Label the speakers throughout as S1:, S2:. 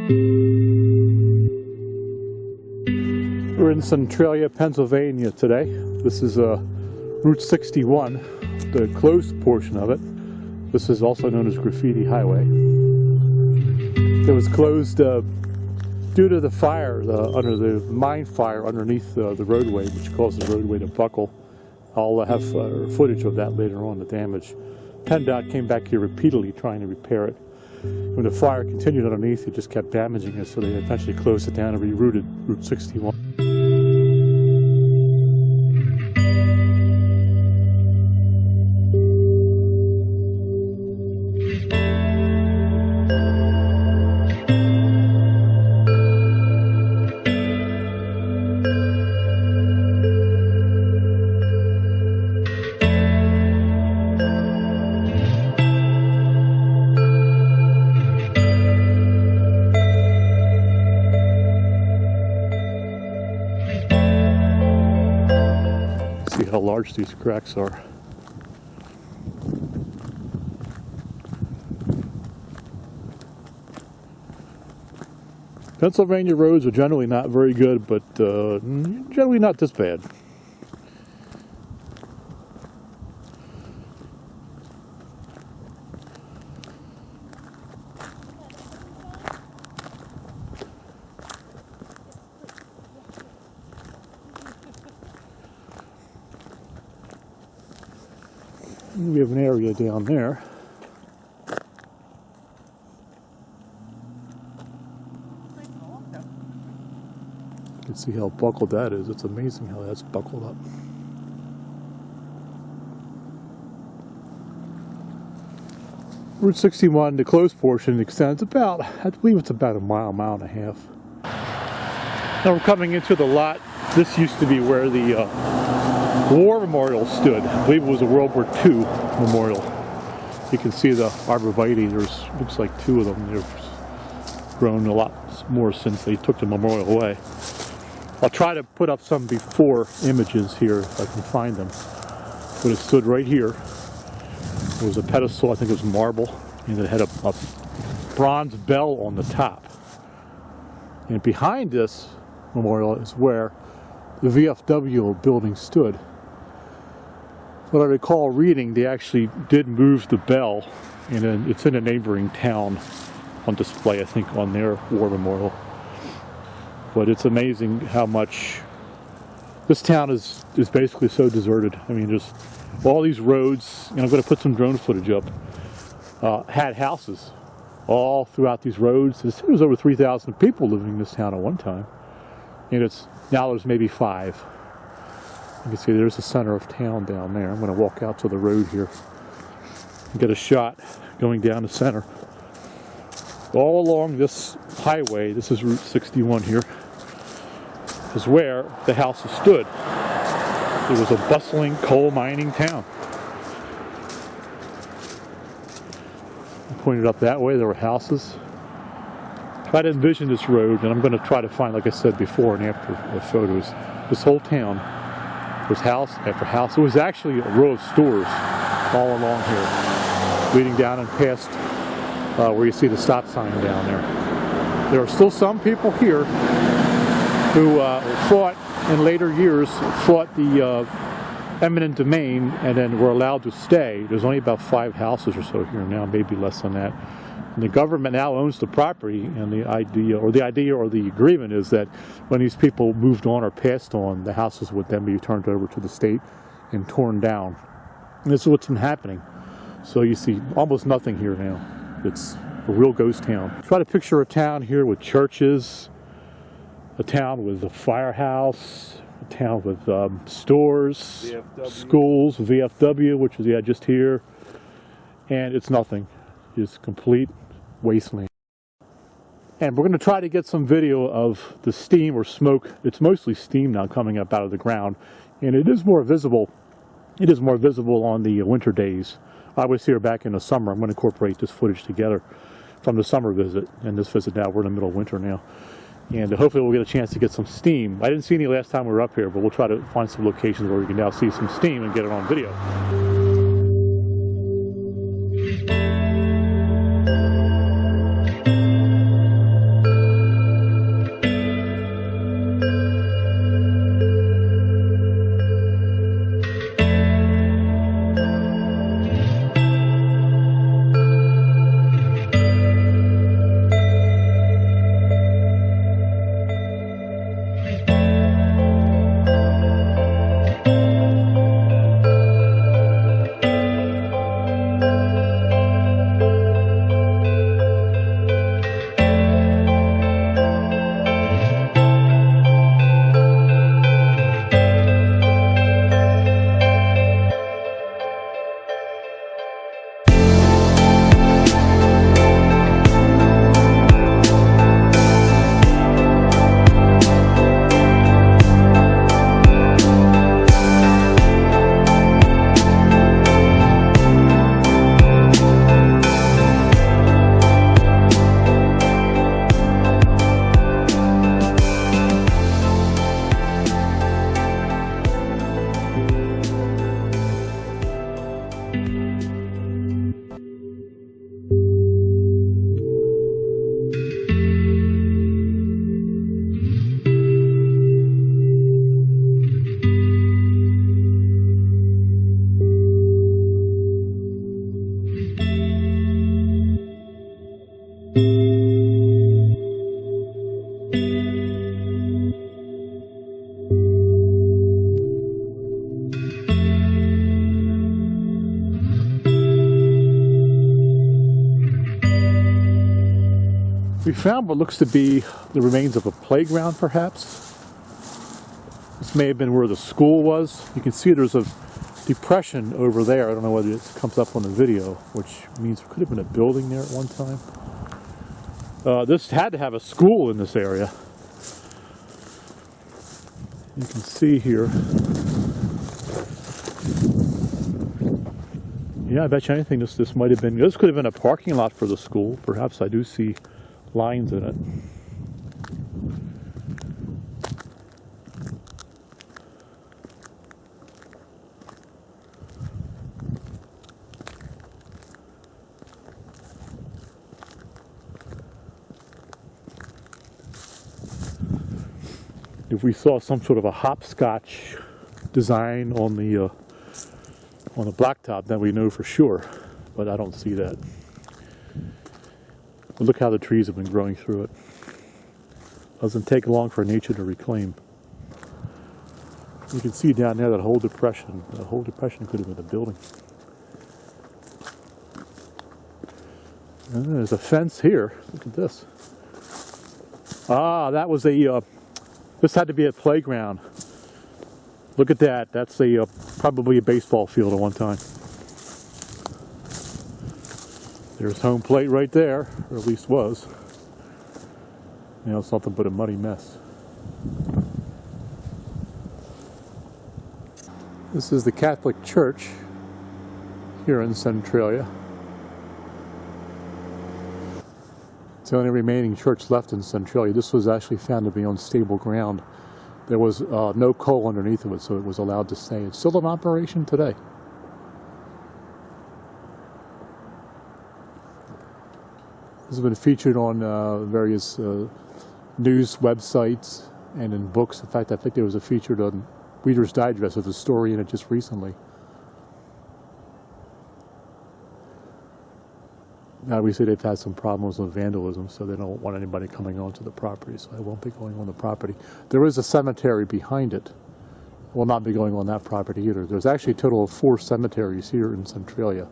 S1: We're in Centralia, Pennsylvania today. This is Route 61, the closed portion of it. This is also known as Graffiti Highway. It was closed due to the fire, under the mine fire underneath the roadway, which caused the roadway to buckle. I'll have footage of that later on, the damage. PennDOT came back here repeatedly trying to repair it. When the fire continued underneath, it just kept damaging it, so they eventually closed it down and rerouted Route 61. See how large these cracks are. Pennsylvania roads are generally not very good, but generally not this bad. We have an area down there. You can see how buckled that is. It's amazing how that's buckled up. Route 61, the closed portion, extends about, I believe it's about a mile, mile and a half. Now we're coming into the lot. This used to be where the War Memorial stood. I believe it was a World War II memorial. You can see the arborvitae. There's, looks like two of them. They've grown a lot more since they took the memorial away. I'll try to put up some before images here if I can find them. But it stood right here. It was a pedestal, I think it was marble, and it had a bronze bell on the top. And behind this memorial is where the VFW building stood. What I recall reading, they actually did move the bell, and it's in a neighboring town on display, I think, on their war memorial. But it's amazing how much this town is basically so deserted. I mean, just all these roads, and I'm going to put some drone footage up, had houses all throughout these roads. There was over 3,000 people living in this town at one time, and now there's maybe 5. You can see there's the center of town down there. I'm going to walk out to the road here and get a shot going down the center. All along this highway, this is Route 61 here, is where the houses stood. It was a bustling coal mining town. I pointed up that way, there were houses. Try to envision this road, and I'm going to try to find, like I said before and after the photos, this whole town was house after house. It was actually a row of stores all along here, leading down and past where you see the stop sign down there. There are still some people here who fought in later years, fought the Eminent Domain, and then were allowed to stay. There's only about 5 houses or so here now, maybe less than that. And the government now owns the property, and the idea or the agreement is that when these people moved on or passed on, the houses would then be turned over to the state and torn down. And this is what's been happening. So you see almost nothing here now. It's a real ghost town. Try to picture a town here with churches, a town with a firehouse, a town with stores, VFW. Schools, VFW, which is just here, and it's nothing. It's complete wasteland. And we're going to try to get some video of the steam or smoke. It's mostly steam now coming up out of the ground, and it is more visible. It is more visible on the winter days. I was here back in the summer. I'm going to incorporate this footage together from the summer visit and this visit now. We're in the middle of winter now. And hopefully we'll get a chance to get some steam. I didn't see any last time we were up here, but we'll try to find some locations where we can now see some steam and get it on video. We found what looks to be the remains of a playground, perhaps. This may have been where the school was. You can see there's a depression over there. I don't know whether it comes up on the video, which means there could have been a building there at one time. This had to have a school in this area. You can see here. Yeah, I bet you anything this might have been, this could have been a parking lot for the school. Perhaps I do see lines in it. If we saw some sort of a hopscotch design on the blacktop, then we know for sure, but I don't see that. But look how the trees have been growing through it. Doesn't take long for nature to reclaim. You can see down there that whole depression. The whole depression could have been a building. And there's a fence here. Look at this. Ah, that was a. This had to be a playground. Look at that. That's a probably a baseball field at one time. There's home plate right there, or at least was. You know, something but a muddy mess. This is the Catholic Church here in Centralia. It's the only remaining church left in Centralia. This was actually found to be on stable ground. There was no coal underneath of it, so it was allowed to stay. It's still in operation today. This has been featured on various news websites and in books. In fact, I think there was a featured on Reader's Digest with a story in it just recently. Now we say they've had some problems with vandalism, so they don't want anybody coming onto the property, so I won't be going on the property. There is a cemetery behind it. Will not be going on that property either. There's actually a total of 4 cemeteries here in Centralia.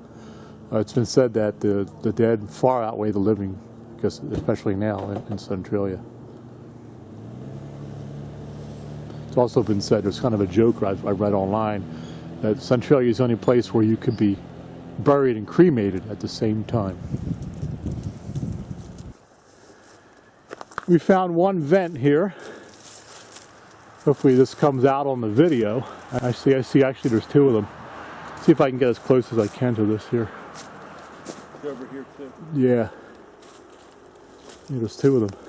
S1: It's been said that the dead far outweigh the living, because especially now in Centralia. It's also been said, there's kind of a joke I read online, that Centralia is the only place where you could be buried and cremated at the same time. We found one vent here. Hopefully this comes out on the video. I see actually there's 2 of them. See if I can get as close as I can to this here.
S2: It's over here too.
S1: Yeah. There's 2 of them.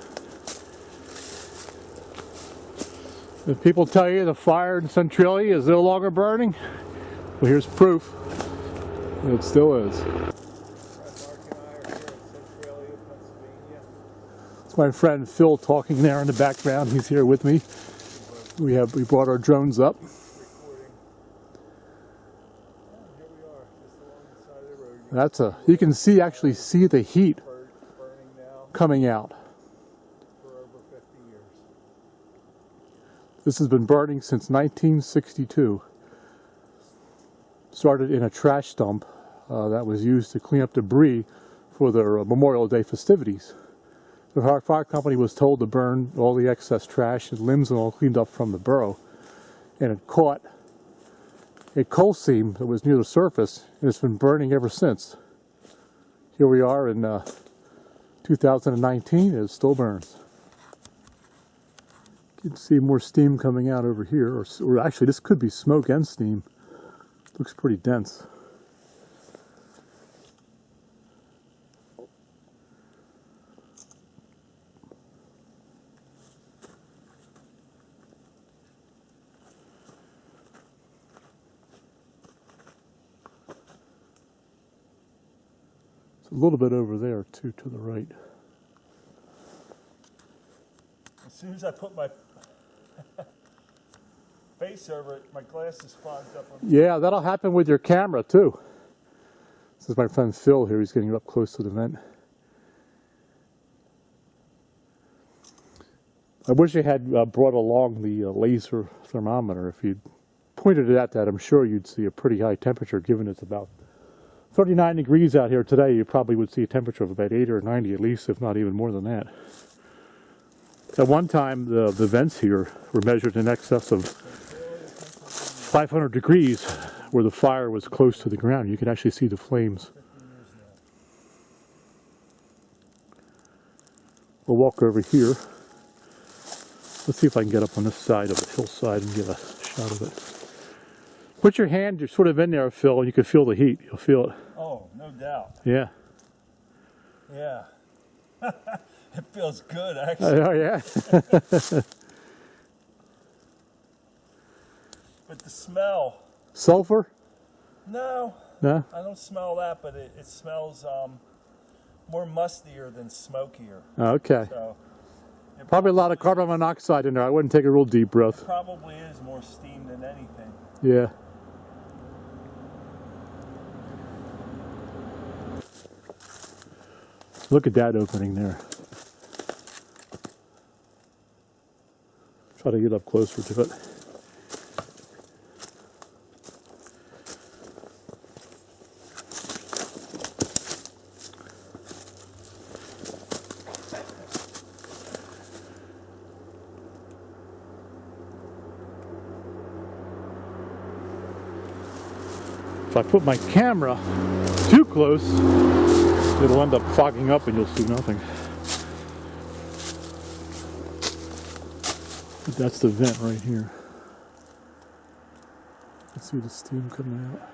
S1: If people tell you the fire in Centralia is no longer burning, well, here's proof. It still is.
S2: Mark and I are here in Centralia, Pennsylvania.
S1: It's my friend Phil talking there in the background. He's here with me. We brought our drones up.
S2: Recording. Here we are, just along the side of the road.
S1: You can actually see the heat
S2: Burning now
S1: coming out.
S2: for over 50 years.
S1: This has been burning since 1962. Started in a trash dump that was used to clean up debris for their Memorial Day festivities. The fire company was told to burn all the excess trash and limbs and all cleaned up from the borough, and it caught a coal seam that was near the surface, and it's been burning ever since. Here we are in 2019, and it still burns. You can see more steam coming out over here, or actually this could be smoke and steam. Looks pretty dense. It's a little bit over there too, to the right.
S2: As soon as I put my face over it, my glasses fogged up.
S1: Yeah, that'll happen with your camera too. This is my friend Phil here. He's getting up close to the vent. I wish I had brought along the laser thermometer. If you'd pointed it at that, I'm sure you'd see a pretty high temperature, given it's about 39 degrees out here today, you probably would see a temperature of about 80 or 90 at least, if not even more than that. At one time, the vents here were measured in excess of 500 degrees, where the fire was close to the ground. You could actually see the flames. We'll walk over here. Let's see if I can get up on this side of the hillside and get a shot of it. Put your hand, you're sort of in there, Phil, and you can feel the heat. You'll feel it.
S2: Oh, no doubt.
S1: Yeah.
S2: Yeah. It feels good, actually.
S1: Oh, yeah.
S2: But the smell.
S1: Sulfur?
S2: No.
S1: No?
S2: I don't smell that, but it smells more mustier than smokier.
S1: Okay.
S2: So
S1: Probably a lot of carbon monoxide in there. I wouldn't take a real deep breath.
S2: Probably is more steam than anything.
S1: Yeah. Look at that opening there. Try to get up closer to it. If I put my camera too close, it'll end up fogging up and you'll see nothing. But that's the vent right here. Let's see the steam coming out.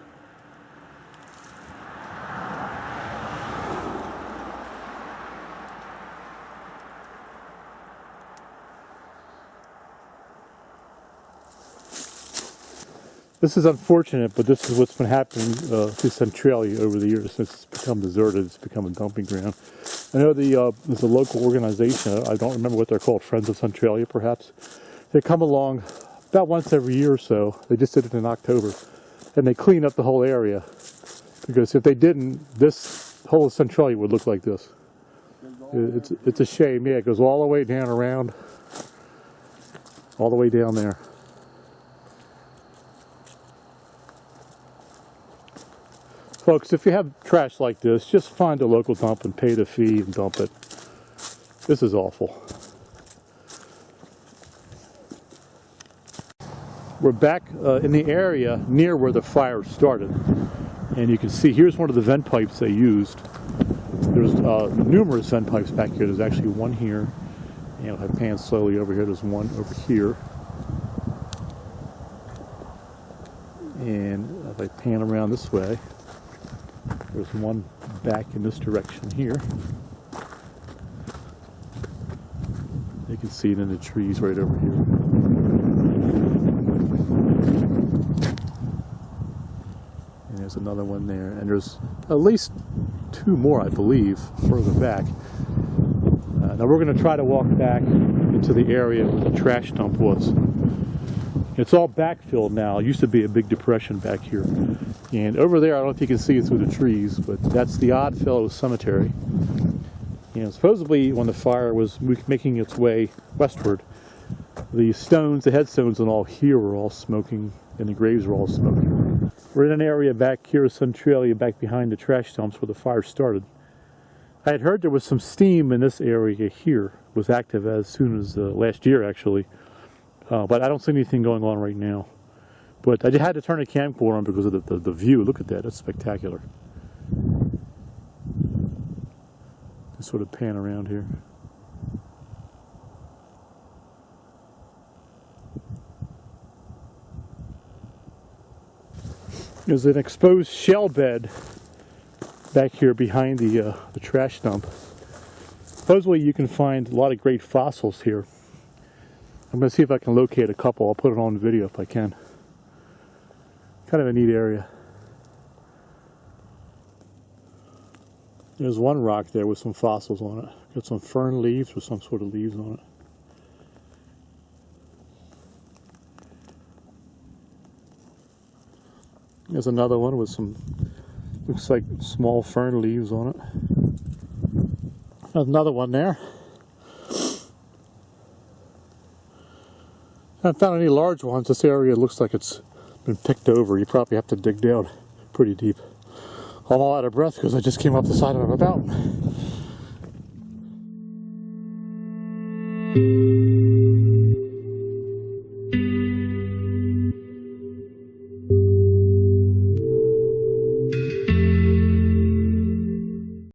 S1: This is unfortunate, but this is what's been happening to Centralia over the years since it's become deserted. It's become a dumping ground. I know there's a local organization, I don't remember what they're called, Friends of Centralia perhaps. They come along about once every year or so. They just did it in October. And they clean up the whole area. Because if they didn't, this whole Centralia would look like this. It's a shame. Yeah, it goes all the way down around, all the way down there. Folks, if you have trash like this, just find a local dump and pay the fee and dump it. This is awful. We're back in the area near where the fire started. And you can see, here's one of the vent pipes they used. There's numerous vent pipes back here. There's actually one here. And if I pan slowly over here, there's one over here. And if I pan around this way, there's one back in this direction here. You can see it in the trees right over here. And there's another one there. And there's at least two more, I believe, further back. Now we're going to try to walk back into the area where the trash dump was. It's all backfilled now. It used to be a big depression back here. And over there, I don't know if you can see it through the trees, but that's the Oddfellows Cemetery. And supposedly, when the fire was making its way westward, the stones, the headstones and all here were all smoking, and the graves were all smoking. We're in an area back here, Centralia, back behind the trash dumps where the fire started. I had heard there was some steam in this area here. It was active as soon as last year, actually. But I don't see anything going on right now. But I just had to turn the camcorder on because of the view. Look at that. That's spectacular. Just sort of pan around here. There's an exposed shell bed back here behind the trash dump. Supposedly you can find a lot of great fossils here. I'm going to see if I can locate a couple. I'll put it on video if I can. Kind of a neat area. There's one rock there with some fossils on it. Got some fern leaves or some sort of leaves on it. There's another one with some, looks like small fern leaves on it. There's another one there. I haven't found any large ones. This area looks like it's been picked over. You probably have to dig down pretty deep. I'm all out of breath because I just came up the side of a mountain.